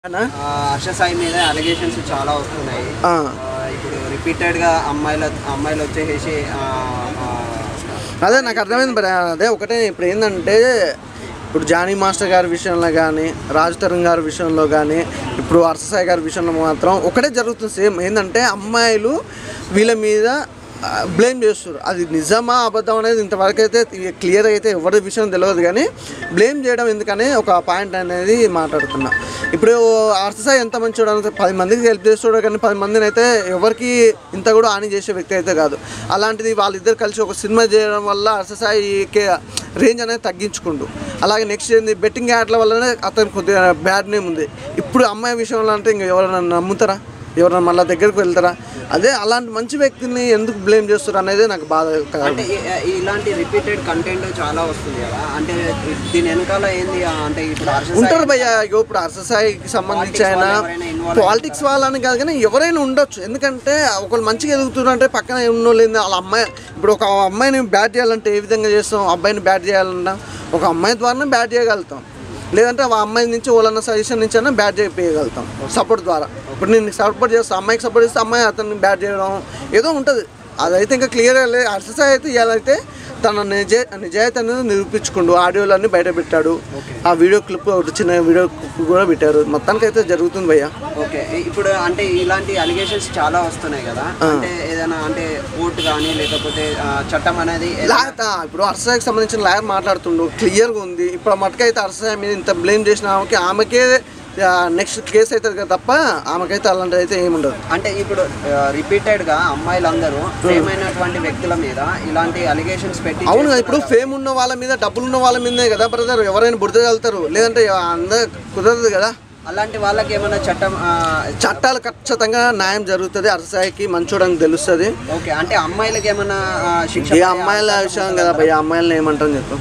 హర్ష సాయి మీద అలిగేషన్స్ చాలా వస్తున్నాయి. ఇప్పుడు రిపీటెడ్గా అమ్మాయిలు వచ్చేసి అదే నాకు అర్థమైంది. అదే ఒకటే ఇప్పుడు ఏంటంటే ఇప్పుడు జానీ మాస్టర్ గారి విషయంలో కానీ రాజ్ తరుణ్ గారి విషయంలో కానీ ఇప్పుడు హర్ష సాయి గారి విషయంలో మాత్రం ఒకటే జరుగుతుంది. సేమ్ ఏంటంటే అమ్మాయిలు వీళ్ళ మీద బ్లేమ్ చేస్తారు. అది నిజమా అబద్ధం అనేది ఇంతవరకు అయితే క్లియర్ అయితే ఎవరి విషయం తెలియదు, కానీ బ్లేమ్ చేయడం ఎందుకని ఒక పాయింట్ అనేది మాట్లాడుతున్నా. ఇప్పుడు హర్ష సాయి ఎంత మంచివాడు అంటే 10 మందికి హెల్ప్ చేస్తాడు, కానీ 10 మందిని అయితే ఎవరికి ఇంత కూడా హాని చేసే వ్యక్తి అయితే కాదు. అలాంటిది వాళ్ళిద్దరు కలిసి ఒక సినిమా చేయడం వల్ల హర్ష సాయికి రేంజ్ అనేది తగ్గించుకుంటూ, అలాగే నెక్స్ట్ ఏంది బెట్టింగ్ యాడ్ల వల్లనే అతను కొద్దిగా బ్యాడ్ నేమ్ ఉంది. ఇప్పుడు అమ్మాయి విషయంలో అంటే ఇంక ఎవరైనా నమ్ముతారా, ఎవరైనా మళ్ళీ దగ్గరికి వెళ్తారా? అదే అలాంటి మంచి వ్యక్తిని ఎందుకు బ్లేమ్ చేస్తారు అనేది నాకు బాధ. అంటే ఇలాంటి రిపీటెడ్ కంటెంట్ చాలా వస్తుంది కదా, అంటే దీని వెనకాల ఏంది అంటే ఇప్పుడు ఉంటారు భయ్య. ఇప్పుడు హర్ష సాయికి సంబంధించి ఆయన పాలిటిక్స్ వాళ్ళని కాదు, కానీ ఎవరైనా ఉండొచ్చు. ఎందుకంటే ఒకళ్ళు మంచిగా ఎదుగుతున్నారంటే పక్కన ఉన్నోళ్ళు వాళ్ళ అమ్మాయి. ఇప్పుడు ఒక అమ్మాయిని బ్యాట్ చేయాలంటే ఏ విధంగా చేస్తాం? అబ్బాయిని బ్యాట్ చేయాలన్నా ఒక అమ్మాయి ద్వారానే బ్యాట్ చేయగలుగుతాం, లేదంటే ఆ అమ్మాయి నుంచి వాళ్ళన్న సజెషన్ నుంచి అయినా బ్యాట్ చేయగలుగుతాం సపోర్ట్ ద్వారా. ఇప్పుడు నేను సపోర్ట్ చేస్తాను, అమ్మాయికి సపోర్ట్ చేస్తే అమ్మాయి అతన్ని బ్యాట్ చేయడం ఏదో ఉంటుంది. అదైతే ఇంకా క్లియర్గా లేదు. హర్ష సాయి అయితే ఇవాళైతే తన నిజాయితీ అనేది నిరూపించుకుంటూ ఆడియోలన్నీ బయట పెట్టాడు. ఆ వీడియో క్లిప్ చిన్న వీడియో క్లిప్ కూడా పెట్టారు. మొత్తానికి అయితే జరుగుతుంది భయ్య. ఓకే, ఇప్పుడు అంటే ఇలాంటి అలిగేషన్స్ చాలా వస్తున్నాయి కదా, అంటే ఏదైనా అంటే కోర్టు కానీ లేకపోతే చట్టం అనేది ఇప్పుడు హర్ష సాయికి సంబంధించిన లాయర్ మాట్లాడుతుండు, క్లియర్గా ఉంది. ఇప్పుడు మటుకైతే హర్ష సాయి మీద ఇంత బ్లేమ్ చేసిన ఆమెకే నెక్స్ట్ కేసు అవుతుంది కదా తప్ప ఆమెకైతే అలాంటిది అయితే ఏముండదు. అంటే ఇప్పుడు రిపీటెడ్గా అమ్మాయిలందరూ ఫేమ్ అయినటువంటి వ్యక్తుల మీద ఇలాంటి అలిగేషన్స్ పెట్టి అవును కదా. ఇప్పుడు ఫేమ్ ఉన్న వాళ్ళ మీద డబ్బులు ఉన్న వాళ్ళ మీదే కదా బ్రదర్ ఎవరైనా బురదగలుగుతారు, లేదంటే అందరూ కుదరదు కదా. అలాంటి వాళ్ళకి ఏమైనా చట్టాలు ఖచ్చితంగా న్యాయం జరుగుతుంది. హర్ష సాయికి మంచోడని తెలుస్తుంది. ఓకే, అంటే అమ్మాయిలకి ఏమైనా శిక్ష? ఏ అమ్మాయిల విషయం కదా భయ్య, అమ్మాయిలను ఏమంటాం చెప్పు.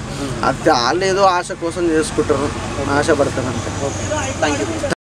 అది వాళ్ళు ఏదో ఆశ కోసం చేసుకుంటారు, ఆశ పడతారు అంతే. Okay, thank you.